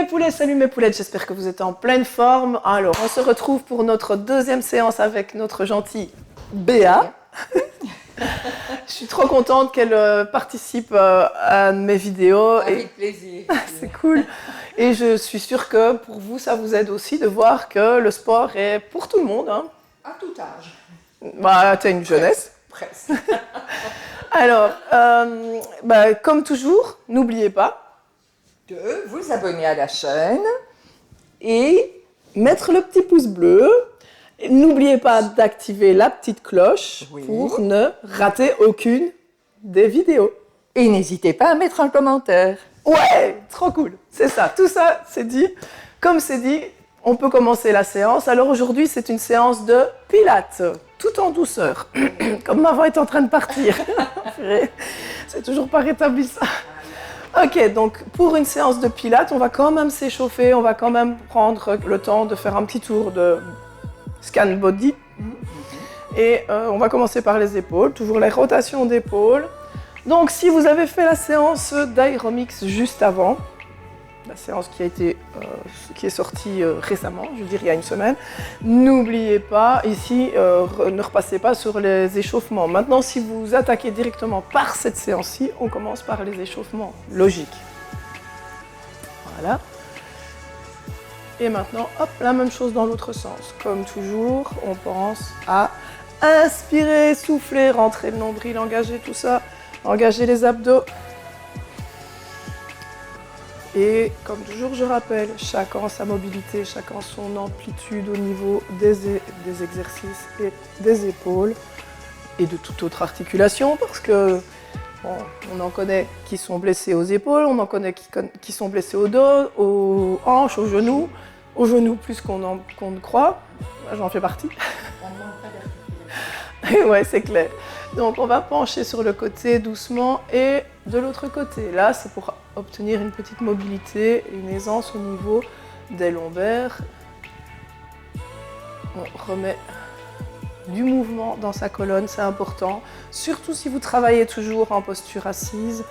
mes poulets, salut mes poulettes, j'espère que vous êtes en pleine forme. Alors, on se retrouve pour notre deuxième séance avec notre gentille Béa. Je suis trop contente qu'elle participe à mes vidéos. Avec plaisir. C'est cool. Et je suis sûre que pour vous, ça vous aide aussi de voir que le sport est pour tout le monde. Hein. À tout âge. Bah, t'as une jeunesse. Presque. Alors, comme toujours, n'oubliez pas De vous abonner à la chaîne. et mettre le petit pouce bleu. N'oubliez pas d'activer la petite cloche pour ne rater aucune des vidéos. Et n'hésitez pas à mettre un commentaire. Ouais, trop cool. C'est ça, tout ça, c'est dit. Comme c'est dit, on peut commencer la séance. Alors aujourd'hui, c'est une séance de pilates, tout en douceur. Comme ma voix est en train de partir. C'est toujours pas rétabli ça. Ok, donc pour une séance de pilates, on va quand même s'échauffer, on va quand même prendre le temps de faire un petit tour de scan body. Et on va commencer par les épaules, toujours la rotation d'épaules. Donc si vous avez fait la séance d'Aeromix juste avant, la séance qui est sortie récemment, je veux dire il y a une semaine, n'oubliez pas, ici, ne repassez pas sur les échauffements. Maintenant, si vous attaquez directement par cette séance-ci, on commence par les échauffements. Logique. Voilà. Et maintenant, hop, la même chose dans l'autre sens. Comme toujours, on pense à inspirer, souffler, rentrer le nombril, engager tout ça, engager les abdos. Et comme toujours, je rappelle, chacun sa mobilité, chacun son amplitude au niveau des exercices et des épaules et de toute autre articulation, parce que bon, on en connaît qui sont blessés aux épaules, on en connaît qui sont blessés au dos, aux hanches, aux genoux plus qu'on ne croit. J'en fais partie. On ne manque pas d'articulation. Ouais, c'est clair. Donc on va pencher sur le côté doucement et de l'autre côté. Là, c'est pour obtenir une petite mobilité, une aisance au niveau des lombaires. On remet du mouvement dans sa colonne, c'est important. Surtout si vous travaillez toujours en posture assise,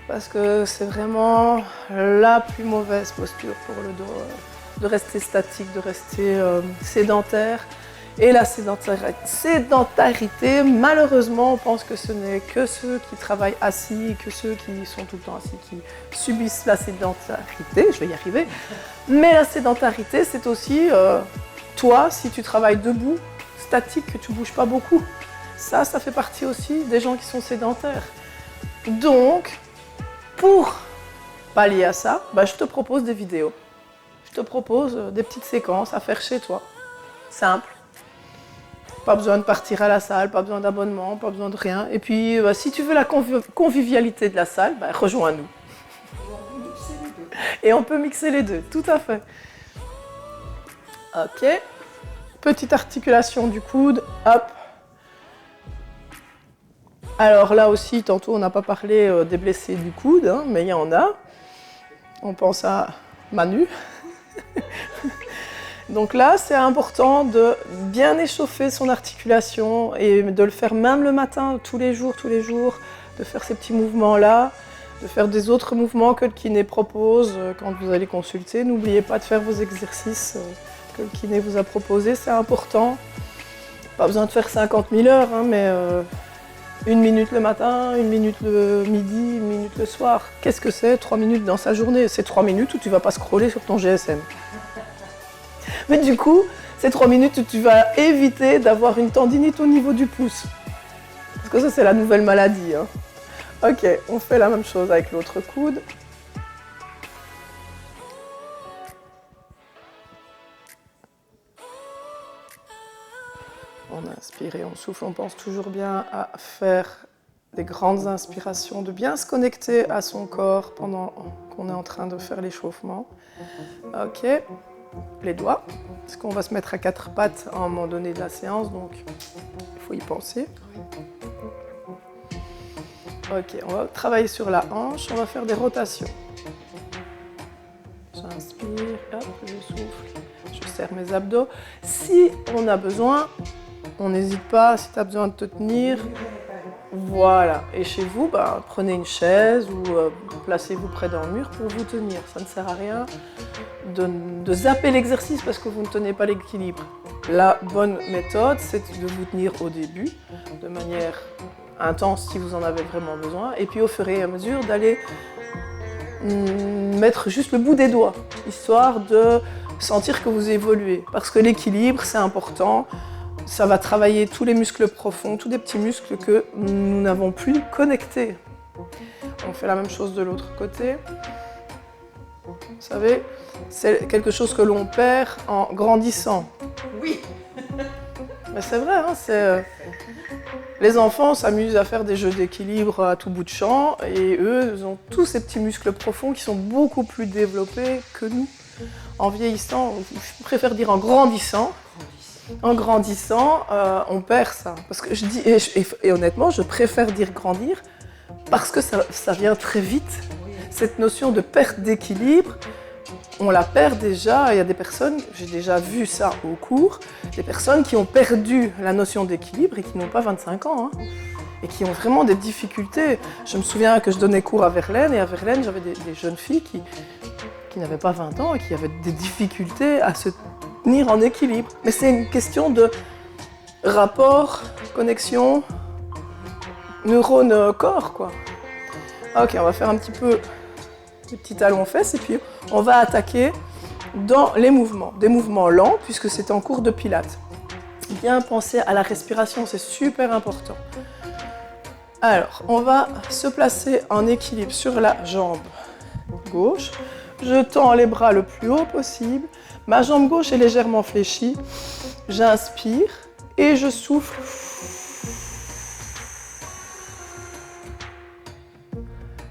parce que c'est vraiment la plus mauvaise posture pour le dos, de rester statique, de rester sédentaire. Et la sédentarité, malheureusement, on pense que ce n'est que ceux qui travaillent assis, que ceux qui sont tout le temps assis, qui subissent la sédentarité, je vais y arriver. Mais la sédentarité, c'est aussi toi, si tu travailles debout, statique, que tu ne bouges pas beaucoup. Ça fait partie aussi des gens qui sont sédentaires. Donc, pour pallier à ça, je te propose des vidéos. Je te propose des petites séquences à faire chez toi. Simple. Pas besoin de partir à la salle, pas besoin d'abonnement, pas besoin de rien. Et puis, si tu veux la convivialité de la salle, rejoins-nous. Et on peut mixer les deux, tout à fait. Ok. Petite articulation du coude, hop. Alors là aussi, tantôt on n'a pas parlé des blessés du coude, hein, mais il y en a. On pense à Manu. Donc là, c'est important de bien échauffer son articulation et de le faire même le matin, tous les jours, de faire ces petits mouvements-là, de faire des autres mouvements que le kiné propose quand vous allez consulter. N'oubliez pas de faire vos exercices que le kiné vous a proposés, c'est important. Pas besoin de faire 50 000 heures, hein, mais 1 minute le matin, 1 minute le midi, 1 minute le soir. Qu'est-ce que c'est 3 minutes dans sa journée? C'est 3 minutes où tu ne vas pas scroller sur ton GSM. Mais du coup, c'est 3 minutes où tu vas éviter d'avoir une tendinite au niveau du pouce. Parce que ça, c'est la nouvelle maladie. Hein. Ok, on fait la même chose avec l'autre coude. On inspire et on souffle. On pense toujours bien à faire des grandes inspirations, de bien se connecter à son corps pendant qu'on est en train de faire l'échauffement. Ok. Les doigts, parce qu'on va se mettre à 4 pattes à un moment donné de la séance, donc il faut y penser. Ok, on va travailler sur la hanche, on va faire des rotations. J'inspire, hop, je souffle, je serre mes abdos. Si on a besoin, on n'hésite pas, si tu as besoin de te tenir, Voilà. Et chez vous, prenez une chaise ou placez-vous près d'un mur pour vous tenir. Ça ne sert à rien de zapper l'exercice parce que vous ne tenez pas l'équilibre. La bonne méthode, c'est de vous tenir au début, de manière intense si vous en avez vraiment besoin, et puis au fur et à mesure d'aller mettre juste le bout des doigts, histoire de sentir que vous évoluez. Parce que l'équilibre, c'est important. Ça va travailler tous les muscles profonds, tous les petits muscles que nous n'avons plus connectés. On fait la même chose de l'autre côté. Vous savez, c'est quelque chose que l'on perd en grandissant. Oui. Mais c'est vrai, hein, les enfants s'amusent à faire des jeux d'équilibre à tout bout de champ et eux, ils ont tous ces petits muscles profonds qui sont beaucoup plus développés que nous. En vieillissant, je préfère dire en grandissant. En grandissant, on perd ça. Parce que je dis, et honnêtement, je préfère dire grandir parce que ça vient très vite. Cette notion de perte d'équilibre, on la perd déjà. Il y a des personnes, j'ai déjà vu ça au cours, des personnes qui ont perdu la notion d'équilibre et qui n'ont pas 25 ans. Hein, et qui ont vraiment des difficultés. Je me souviens que je donnais cours à Verlaine et à Verlaine, j'avais des jeunes filles qui n'avaient pas 20 ans et qui avaient des difficultés à se tenir en équilibre. Mais c'est une question de rapport, connexion, neurone-corps, quoi. Ok, on va faire un petit peu des petits talons-fesses et puis on va attaquer dans les mouvements. Des mouvements lents puisque c'est en cours de pilates. Bien penser à la respiration, c'est super important. Alors, on va se placer en équilibre sur la jambe gauche. Je tends les bras le plus haut possible. Ma jambe gauche est légèrement fléchie. J'inspire et je souffle.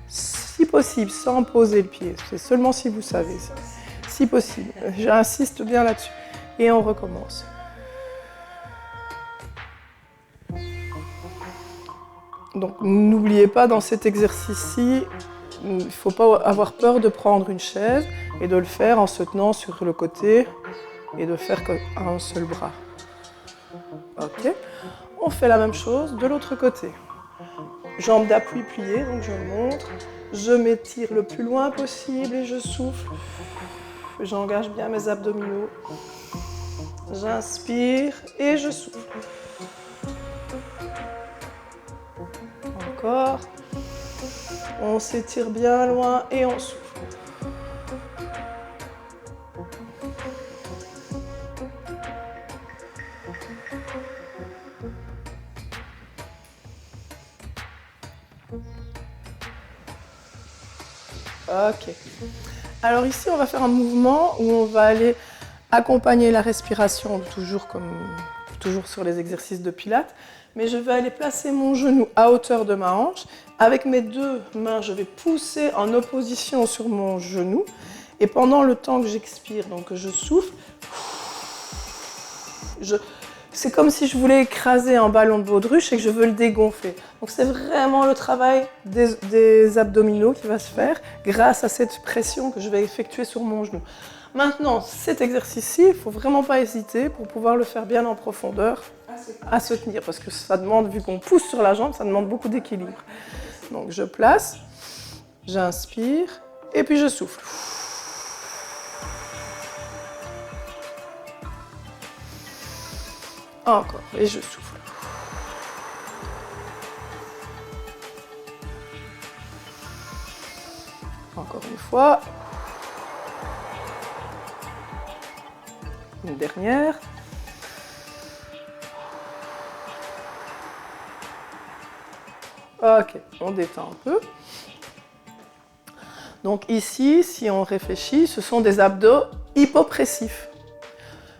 Si possible, sans poser le pied. C'est seulement si vous savez ça. Si possible. J'insiste bien là-dessus. Et on recommence. Donc n'oubliez pas dans cet exercice-ci, il ne faut pas avoir peur de prendre une chaise et de le faire en se tenant sur le côté et de faire qu'un seul bras. Ok. On fait la même chose de l'autre côté. Jambes d'appui pliées, donc je montre. Je m'étire le plus loin possible et je souffle. J'engage bien mes abdominaux. J'inspire et je souffle. Encore. On s'étire bien loin et on souffle. Ok. Alors ici, on va faire un mouvement où on va aller accompagner la respiration, toujours sur les exercices de pilates. Mais je vais aller placer mon genou à hauteur de ma hanche. Avec mes deux mains, je vais pousser en opposition sur mon genou. Et pendant le temps que j'expire, donc que je souffle, c'est comme si je voulais écraser un ballon de baudruche et que je veux le dégonfler. Donc c'est vraiment le travail des abdominaux qui va se faire grâce à cette pression que je vais effectuer sur mon genou. Maintenant, cet exercice-ci, il ne faut vraiment pas hésiter pour pouvoir le faire bien en profondeur à se tenir. Parce que ça demande, vu qu'on pousse sur la jambe, ça demande beaucoup d'équilibre. Donc je place, j'inspire et puis je souffle. Encore, et je souffle. Encore une fois. Une dernière. Ok, on détend un peu. Donc ici, si on réfléchit, ce sont des abdos hypopressifs.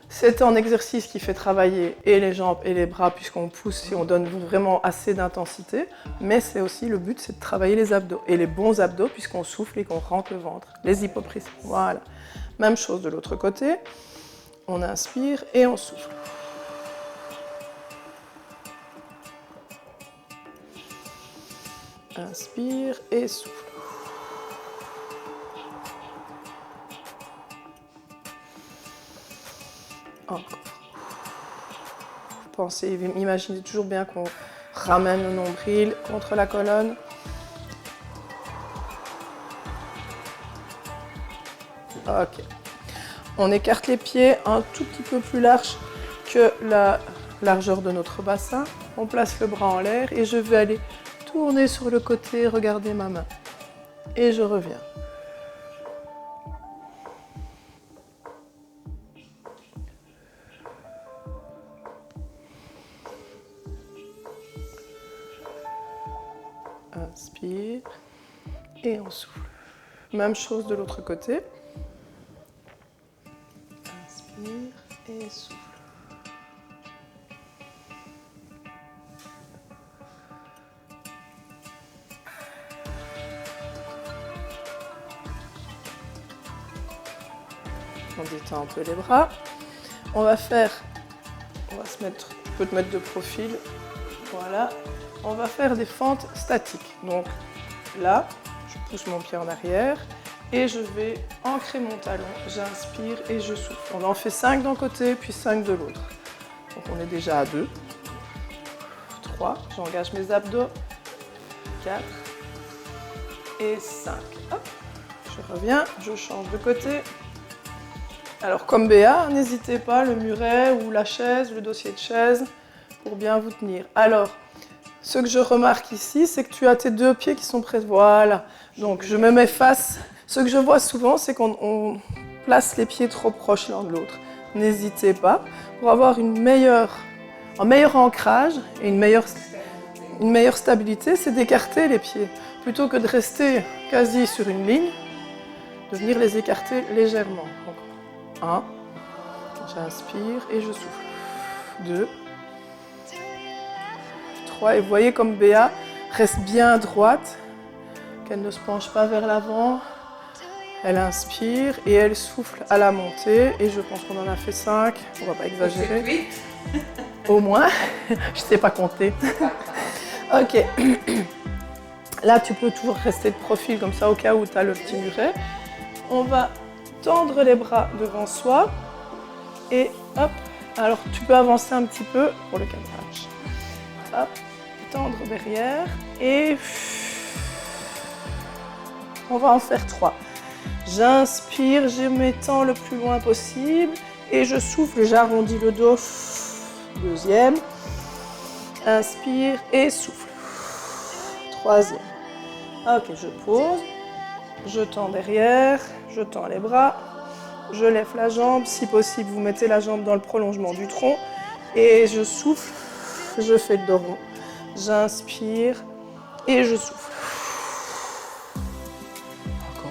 C'est un exercice qui fait travailler et les jambes et les bras puisqu'on pousse, si on donne vraiment assez d'intensité. Mais c'est aussi le but, c'est de travailler les abdos. Et les bons abdos puisqu'on souffle et qu'on rentre le ventre. Les hypopressifs, voilà. Même chose de l'autre côté. On inspire et on souffle. Inspire et souffle. Encore. Pensez, imaginez toujours bien qu'on Ramène le nombril contre la colonne. Ok. On écarte les pieds un tout petit peu plus large que la largeur de notre bassin. On place le bras en l'air et je vais aller tourner sur le côté, regarder ma main. Et je reviens. Inspire et on souffle. Même chose de l'autre côté. Inspire et souffle. On détend un peu les bras. On va se mettre, tu peux te mettre de profil. Voilà. On va faire des fentes statiques. Donc là, je pousse mon pied en arrière et je vais ancrer mon talon. J'inspire et je souffle. On en fait 5 d'un côté, puis 5 de l'autre. Donc on est déjà à 2. 3. J'engage mes abdos. 4 et 5. Hop. Je reviens, je change de côté. Alors comme Béa, n'hésitez pas, le muret ou la chaise, le dossier de chaise, pour bien vous tenir. Alors, ce que je remarque ici, c'est que tu as tes 2 pieds qui sont prêts. Voilà. Donc je me mets face. Ce que je vois souvent, c'est qu'on place les pieds trop proches l'un de l'autre. N'hésitez pas. Pour avoir un meilleur ancrage et une meilleure stabilité, c'est d'écarter les pieds. Plutôt que de rester quasi sur une ligne, de venir les écarter légèrement. Donc, 1, j'inspire et je souffle. 2, 3, et vous voyez comme Béa reste bien droite, qu'elle ne se penche pas vers l'avant. Elle inspire et elle souffle à la montée. Et je pense qu'on en a fait 5, on ne va pas exagérer. Au moins, je ne sais pas compter. Ok. Là, tu peux toujours rester de profil comme ça au cas où tu as le petit muret. On va tendre les bras devant soi et hop. Alors, tu peux avancer un petit peu pour le cadrage. Hop, tendre derrière et on va en faire 3. J'inspire, je m'étends le plus loin possible et je souffle, j'arrondis le dos. 2e. Inspire et souffle. 3e. Ok, je pose. Je tends derrière, je tends les bras, je lève la jambe. Si possible, vous mettez la jambe dans le prolongement du tronc et je souffle. Je fais le dos rond. J'inspire et je souffle.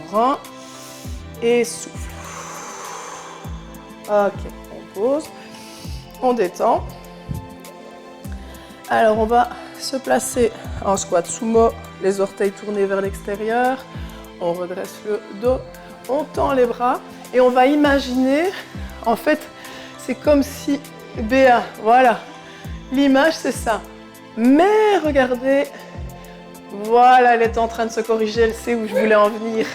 Encore un. Et souffle. Ok, on pose. On détend. Alors, on va se placer en squat sumo, les orteils tournés vers l'extérieur. On redresse le dos. On tend les bras et on va imaginer, en fait, c'est comme si Béa, voilà, l'image c'est ça. Mais regardez, voilà, elle est en train de se corriger, elle sait où je voulais en venir.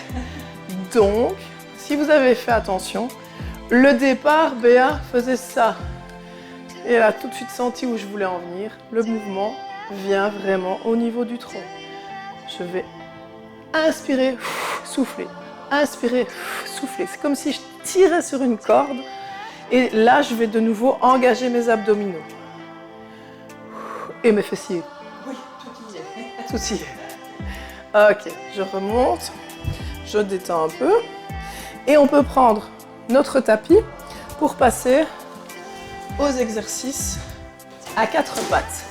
Donc, si vous avez fait attention, le départ, Béa faisait ça. Et elle a tout de suite senti où je voulais en venir. Le mouvement vient vraiment au niveau du tronc. Je vais inspirer, souffler. Inspirer, souffler. C'est comme si je tirais sur une corde. Et là, je vais de nouveau engager mes abdominaux. Et mes fessiers. Oui, tout y est. Tout y est. Ok, je remonte. Je détends un peu. Et on peut prendre notre tapis pour passer aux exercices à 4 pattes.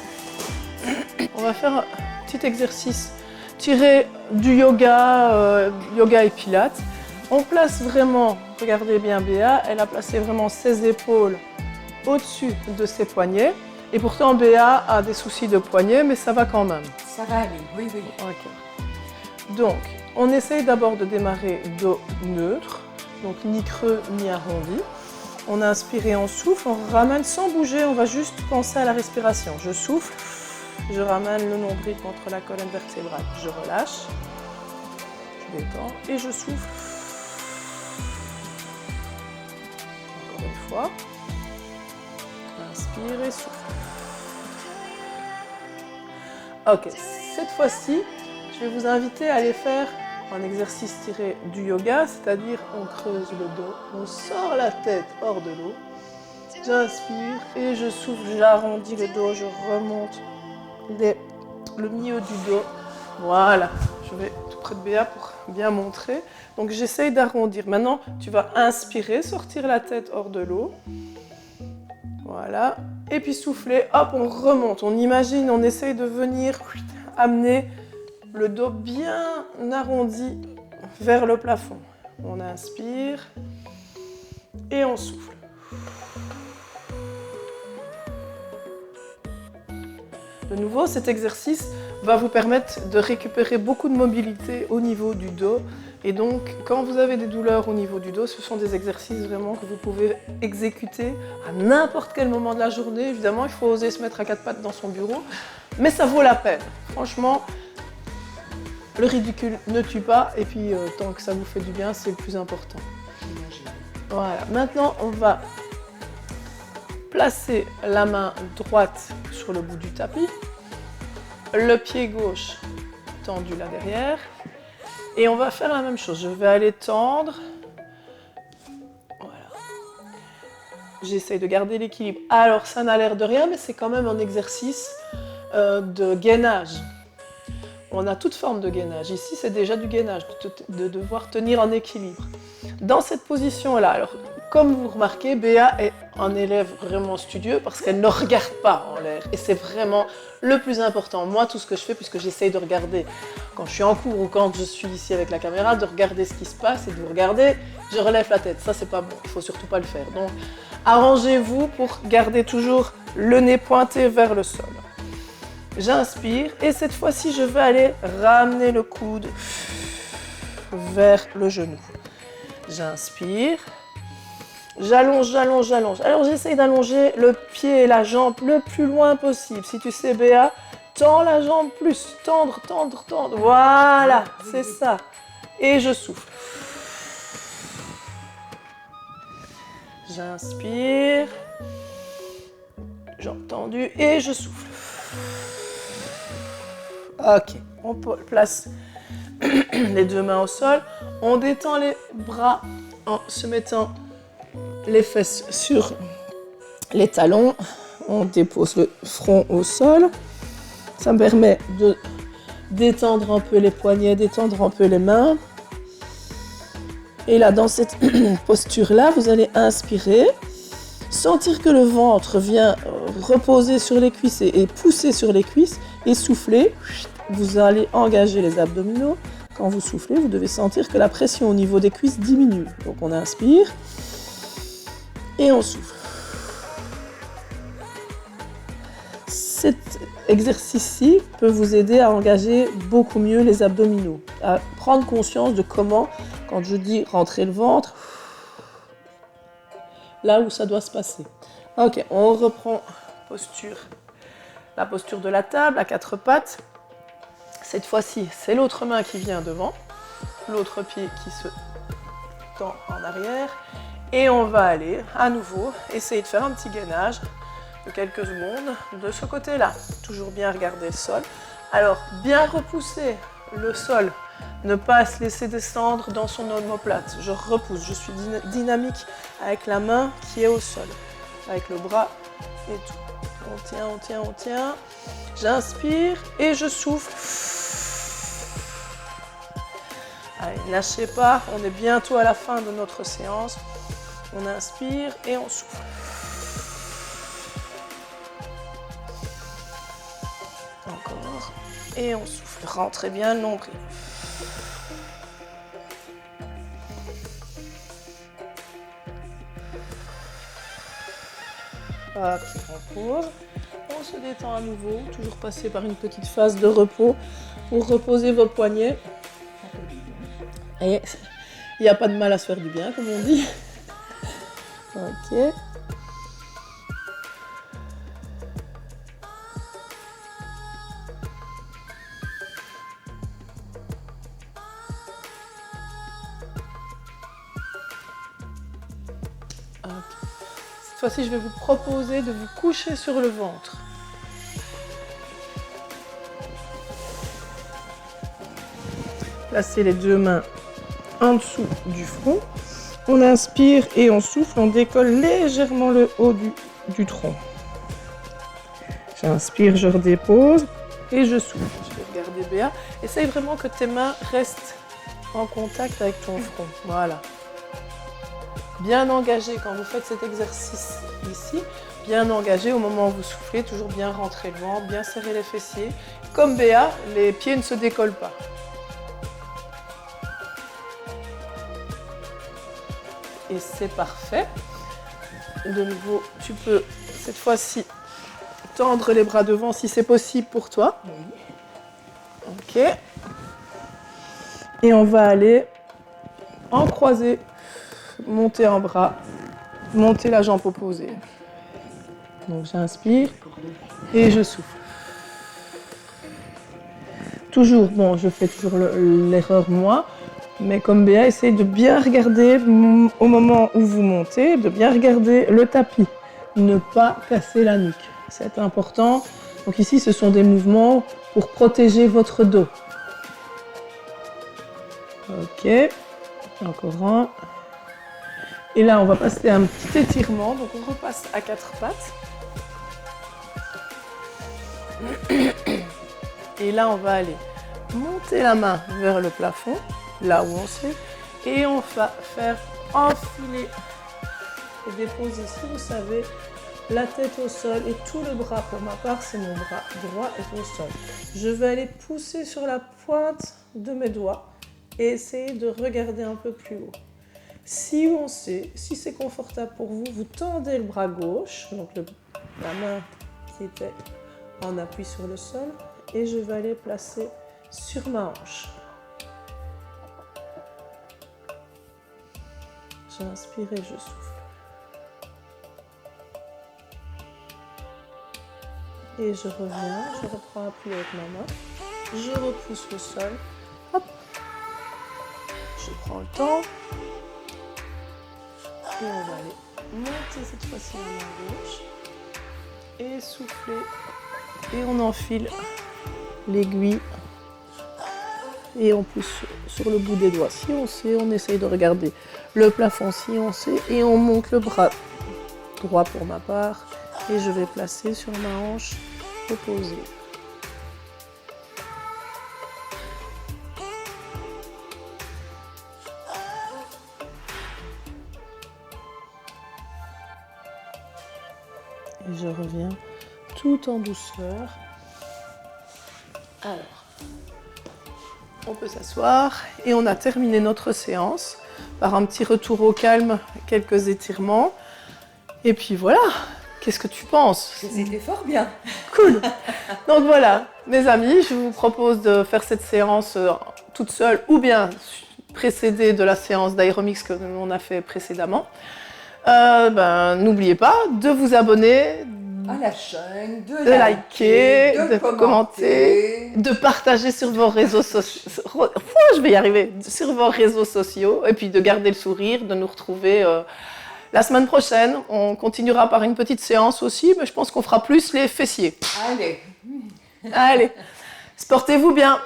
On va faire un petit exercice tiré du yoga, yoga et pilates. On place vraiment, regardez bien Béa, elle a placé vraiment ses épaules au-dessus de ses poignets. Et pourtant Béa a des soucis de poignets, mais ça va quand même. Ça va aller, oui, oui. Ok. Donc, on essaye d'abord de démarrer dos neutre, donc ni creux ni arrondi. On inspire et on souffle, on ramène sans bouger, on va juste penser à la respiration. Je souffle, je ramène le nombril contre la colonne vertébrale, je relâche, je détends et je souffle. Encore une fois. Inspire et souffle. Ok, cette fois-ci, je vais vous inviter à aller faire un exercice tiré du yoga, c'est-à-dire on creuse le dos, on sort la tête hors de l'eau, j'inspire et je souffle, j'arrondis le dos, je remonte le milieu du dos. Voilà, je vais tout près de Béa pour bien montrer. Donc j'essaye d'arrondir. Maintenant, tu vas inspirer, sortir la tête hors de l'eau. Voilà. Et puis souffler, hop, on remonte. On imagine, on essaye de venir amener le dos bien arrondi vers le plafond. On inspire et on souffle. De nouveau, cet exercice va vous permettre de récupérer beaucoup de mobilité au niveau du dos. Et donc, quand vous avez des douleurs au niveau du dos, ce sont des exercices vraiment que vous pouvez exécuter à n'importe quel moment de la journée. Évidemment, il faut oser se mettre à quatre pattes dans son bureau, mais ça vaut la peine. Franchement, le ridicule ne tue pas, et puis tant que ça vous fait du bien, c'est le plus important. Voilà, maintenant on va placer la main droite sur le bout du tapis, le pied gauche tendu là derrière, et on va faire la même chose. Je vais aller tendre. Voilà. J'essaye de garder l'équilibre. Alors ça n'a l'air de rien, mais c'est quand même un exercice de gainage. On a toute forme de gainage. Ici, c'est déjà du gainage, de devoir tenir en équilibre. Dans cette position-là, alors, comme vous remarquez, Béa est un élève vraiment studieux parce qu'elle ne regarde pas en l'air. Et c'est vraiment le plus important. Moi, tout ce que je fais, puisque j'essaye de regarder quand je suis en cours ou quand je suis ici avec la caméra, de regarder ce qui se passe et de vous regarder, je relève la tête. Ça, c'est pas bon. Il ne faut surtout pas le faire. Donc, arrangez-vous pour garder toujours le nez pointé vers le sol. J'inspire et cette fois-ci, je vais aller ramener le coude vers le genou. J'inspire, j'allonge, j'allonge, j'allonge. Alors j'essaye d'allonger le pied et la jambe le plus loin possible. Si tu sais Béa, tends la jambe plus, tendre, tendre, tendre. Voilà, c'est ça. Et je souffle. J'inspire, jambe tendue et je souffle. Ok, on place les deux mains au sol. On détend les bras en se mettant les fesses sur les talons. On dépose le front au sol. Ça me permet de détendre un peu les poignets, détendre un peu les mains. Et là, dans cette posture-là, vous allez inspirer. Sentir que le ventre vient reposer sur les cuisses et pousser sur les cuisses et souffler. Vous allez engager les abdominaux. Quand vous soufflez, vous devez sentir que la pression au niveau des cuisses diminue. Donc on inspire et on souffle. Cet exercice-ci peut vous aider à engager beaucoup mieux les abdominaux, à prendre conscience de comment, quand je dis rentrer le ventre, là où ça doit se passer. Ok, on reprend la posture de la table à quatre pattes. Cette fois-ci, c'est l'autre main qui vient devant, l'autre pied qui se tend en arrière. Et on va aller à nouveau essayer de faire un petit gainage de quelques secondes de ce côté-là. Toujours bien regarder le sol. Alors, bien repousser le sol. Ne pas se laisser descendre dans son omoplate. Je repousse, je suis dynamique avec la main qui est au sol, avec le bras et tout. On tient, on tient, on tient. J'inspire et je souffle. Allez, lâchez pas, on est bientôt à la fin de notre séance. On inspire et on souffle. Encore. Et on souffle. Rentrez bien le nombril. Ok, on pose. On se détend à nouveau. Toujours passer par une petite phase de repos pour reposer vos poignets. Et il n'y a pas de mal à se faire du bien, comme on dit. Ok. Cette fois-ci, je vais vous proposer de vous coucher sur le ventre. placer les deux mains en dessous du front. On inspire et on souffle, on décolle légèrement le haut du tronc. J'inspire, je redépose et je souffle. Je vais regarder Béa. Essaye vraiment que tes mains restent en contact avec ton front. Voilà. Bien engagé quand vous faites cet exercice ici. Bien engagé au moment où vous soufflez, toujours bien rentrer le ventre, bien serrer les fessiers. Comme Béa, les pieds ne se décollent pas. Et c'est parfait. De nouveau, tu peux cette fois-ci tendre les bras devant si c'est possible pour toi. Ok. Et on va aller en croisé, monter en bras, monter la jambe opposée. Donc j'inspire et je souffle. Toujours, bon, je fais toujours l'erreur moi. Mais comme Béa, essayez de bien regarder au moment où vous montez, de bien regarder le tapis. Ne pas casser la nuque. C'est important. Donc ici, ce sont des mouvements pour protéger votre dos. Ok. Encore un. Et là, on va passer à un petit étirement. Donc on repasse à quatre pattes. Et là, on va aller monter la main vers le plafond. Là où on sait, et on va faire enfiler et déposer ici, vous savez, la tête au sol et tout le bras, pour ma part, c'est mon bras droit est au sol. Je vais aller pousser sur la pointe de mes doigts et essayer de regarder un peu plus haut. Si on sait, si c'est confortable pour vous, vous tendez le bras gauche, donc la main qui était en appui sur le sol, et je vais aller placer sur ma hanche. J'inspire et je souffle. Et je reviens, je reprends appui avec ma main. Je repousse le sol. Hop. Je prends le temps. Et on va aller monter cette fois-ci la main gauche. Et souffler. Et on enfile l'aiguille. Et on pousse sur le bout des doigts. Si on sait, on essaye de regarder le plafond si on sait. Et on monte le bras droit pour ma part. Et je vais placer sur ma hanche opposée. Et je reviens tout en douceur. Alors. On peut s'asseoir et on a terminé notre séance par un petit retour au calme, quelques étirements. Et puis voilà, qu'est-ce que tu penses? C'était fort bien. Cool. Donc voilà, mes amis, je vous propose de faire cette séance toute seule ou bien précédée de la séance d'Aéromix que l'on a fait précédemment. N'oubliez pas de vous abonner, À la chaîne, de liker, de commenter, commenter, de partager sur vos réseaux sociaux. Je vais y arriver. Sur vos réseaux sociaux. Et puis de garder le sourire, de nous retrouver la semaine prochaine. On continuera par une petite séance aussi, mais je pense qu'on fera plus les fessiers. Allez. Allez, sportez-vous bien.